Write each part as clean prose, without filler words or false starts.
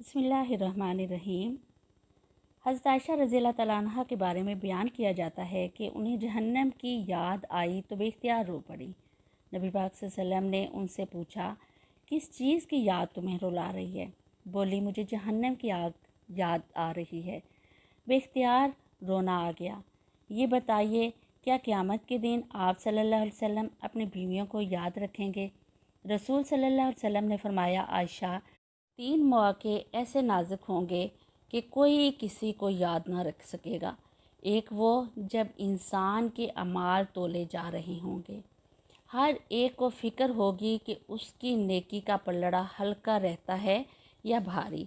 बिस्मिल्लाहिर्रहमानिर्रहीम। हज़रत आयशा रज़ी अल्लाह तआला अन्हा के बारे में बयान किया जाता है कि उन्हें जहन्नम की याद आई तो बेख्तियार रो पड़ी। नबी पाक सल्लल्लाहु अलैहि वसल्लम ने उनसे पूछा, किस चीज़ की याद तुम्हें रुला रही है? बोली, मुझे जहन्नम की आग याद आ रही है। बेख्तियार रोना आ गया। ये बताइए, क्या क़यामत के दिन आप सल्लल्लाहु अलैहि वसल्लम अपनी बीवियों को याद रखेंगे? रसूल सल्लल्लाहु अलैहि वसल्लम ने फरमाया, आयशा, 3 मौके ऐसे नाजुक होंगे कि कोई किसी को याद ना रख सकेगा। एक वो जब इंसान के अमाल तोले जा रहे होंगे, हर एक को फ़िक्र होगी कि उसकी नेकी का पलड़ा हल्का रहता है या भारी।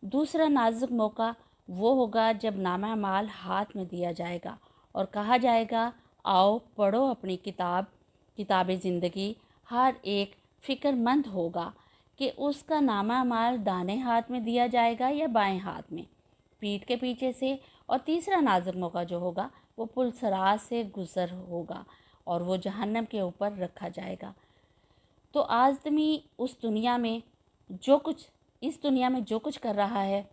दूसरा नाजुक मौका वो होगा जब नामा अमाल हाथ में दिया जाएगा और कहा जाएगा, आओ पढ़ो अपनी किताब ज़िंदगी। हर एक फ़िक्रमंद होगा कि उसका नामा अमाल दाहिने हाथ में दिया जाएगा या बाएं हाथ में, पीठ के पीछे से। और तीसरा नाजुक मौका जो होगा वो पुलसराज से गुज़र होगा और वो जहन्नम के ऊपर रखा जाएगा। तो आदमी इस दुनिया में जो कुछ कर रहा है,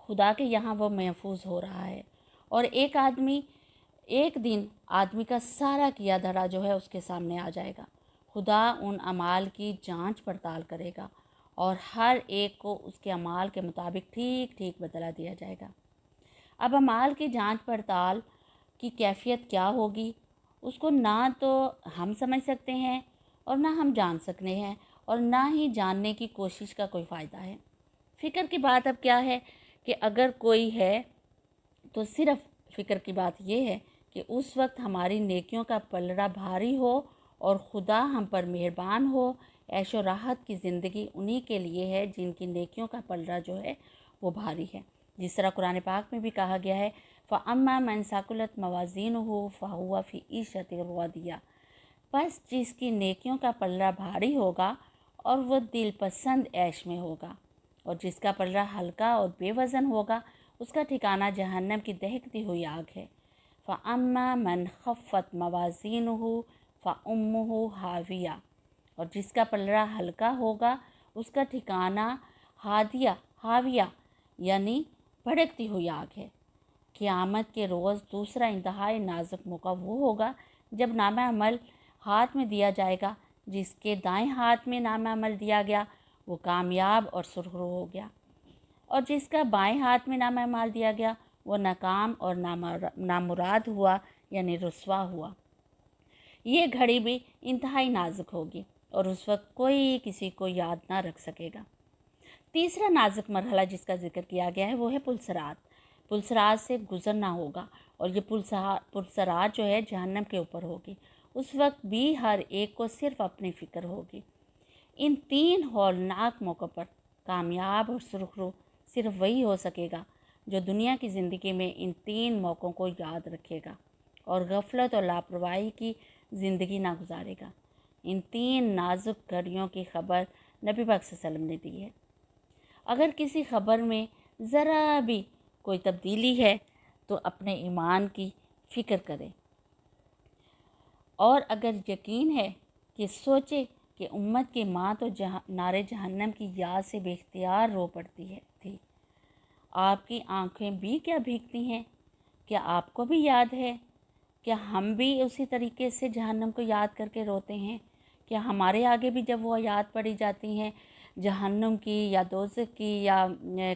खुदा के यहाँ वो महफूज हो रहा है। और एक दिन आदमी का सारा किया धरा जो है उसके सामने आ जाएगा। खुदा उन अमाल की जांच पड़ताल करेगा और हर एक को उसके अमाल के मुताबिक ठीक ठीक बदला दिया जाएगा। अब अमाल की जांच पड़ताल की कैफियत क्या होगी, उसको ना तो हम समझ सकते हैं और ना हम जान सकते हैं, और ना ही जानने की कोशिश का कोई फ़ायदा है। फ़िक्र की बात अब क्या है कि अगर कोई है तो सिर्फ़ फ़िक्र की बात यह है कि उस वक्त हमारी नेकियों का पलड़ा भारी हो और खुदा हम पर मेहरबान हो। ऐशो राहत की ज़िंदगी उन्हीं के लिए है जिनकी नेकियों का पलड़ा जो है वो भारी है। जिस तरह कुरान पाक में भी कहा गया है, फ़अम्मा मन साकुलत मवाज़ीनुहु फ़हुवा फ़ी ईशतिन रादिया। बस जिसकी नेकियों का पलड़ा भारी होगा और वह दिल पसंद ऐश में होगा, और जिसका पलड़ा हल्का और बेवज़न होगा उसका ठिकाना जहन्नम की दहकती हुई आग है। फ़अम्मा मन खफ़्फ़त मवाज़ीनुहु फ़उम्मुहु हाविया। और जिसका पलड़ा हल्का होगा उसका ठिकाना हाविया यानी भड़कती हुई आग है। क़यामत के रोज़ दूसरा इंतहाई नाजुक मौका वो होगा जब नामा अमल हाथ में दिया जाएगा। जिसके दाएं हाथ में नामा अमल दिया गया वो कामयाब और सुरखरू हो गया, और जिसका बाएं हाथ में नामा अमल दिया गया वो नाकाम और नामुराद हुआ यानी रुस्वा हुआ। ये घड़ी भी इंतहाई नाजुक होगी और उस वक्त कोई किसी को याद ना रख सकेगा। तीसरा नाजुक मरहला जिसका जिक्र किया गया है वो है पुलसरात। पुलसरात से गुज़रना होगा और ये पुलसरात जो है जहन्नम के ऊपर होगी। उस वक्त भी हर एक को सिर्फ अपनी फ़िक्र होगी। इन 3 हौलनाक मौक़ों पर कामयाब और सुरखरू सिर्फ वही हो सकेगा जो दुनिया की ज़िंदगी में इन 3 मौक़ों को याद रखेगा और गफलत और लापरवाही की ज़िंदगी ना गुजारेगा। इन 3 नाजुक घड़ियों की खबर नबी पाक सल्लल्लाहु अलैहि वसल्लम ने दी है। अगर किसी खबर में ज़रा भी कोई तब्दीली है तो अपने ईमान की फ़िक्र करे, और अगर यकीन है कि सोचे कि उम्मत की माँ तो नारे जहन्नम की याद से बेख्तियार रो पड़ती थी। आपकी आँखें भी क्या भीगती हैं? क्या आपको भी याद है? क्या हम भी उसी तरीके से जहन्नम को याद करके रोते हैं? क्या हमारे आगे भी जब वो याद पड़ी जाती हैं जहन्नम की या दोज़ख की या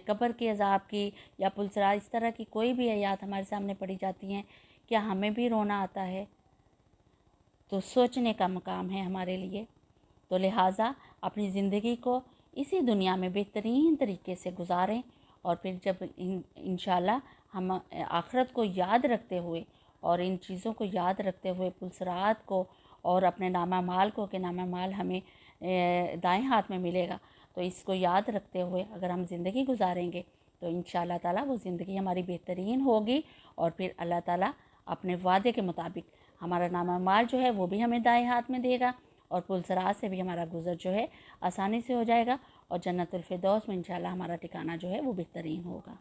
कब्र के अज़ाब की या पुलसरात, इस तरह की कोई भी आयत हमारे सामने पड़ी जाती हैं, क्या हमें भी रोना आता है? तो सोचने का मकाम है हमारे लिए। तो लिहाजा अपनी ज़िंदगी को इसी दुनिया में बेहतरीन तरीके से गुजारें, और फिर जब इंशाल्लाह हम आखिरत को याद रखते हुए और इन चीज़ों को याद रखते हुए पुलसरात को और अपने नामा माल को कि नामा माल हमें दाएं हाथ में मिलेगा, तो इसको याद रखते हुए अगर हम ज़िंदगी गुजारेंगे तो इंशाल्लाह ताला वो ज़िंदगी हमारी बेहतरीन होगी। और फिर अल्लाह ताला अपने वादे के मुताबिक हमारा नामा माल जो है वो भी हमें दाएं हाथ में देगा, और पुलसरात से भी हमारा गुज़र जो है आसानी से हो जाएगा, और जन्नतुल फिरदौस में इंशाल्लाह हमारा ठिकाना जो है वो बेहतरीन होगा।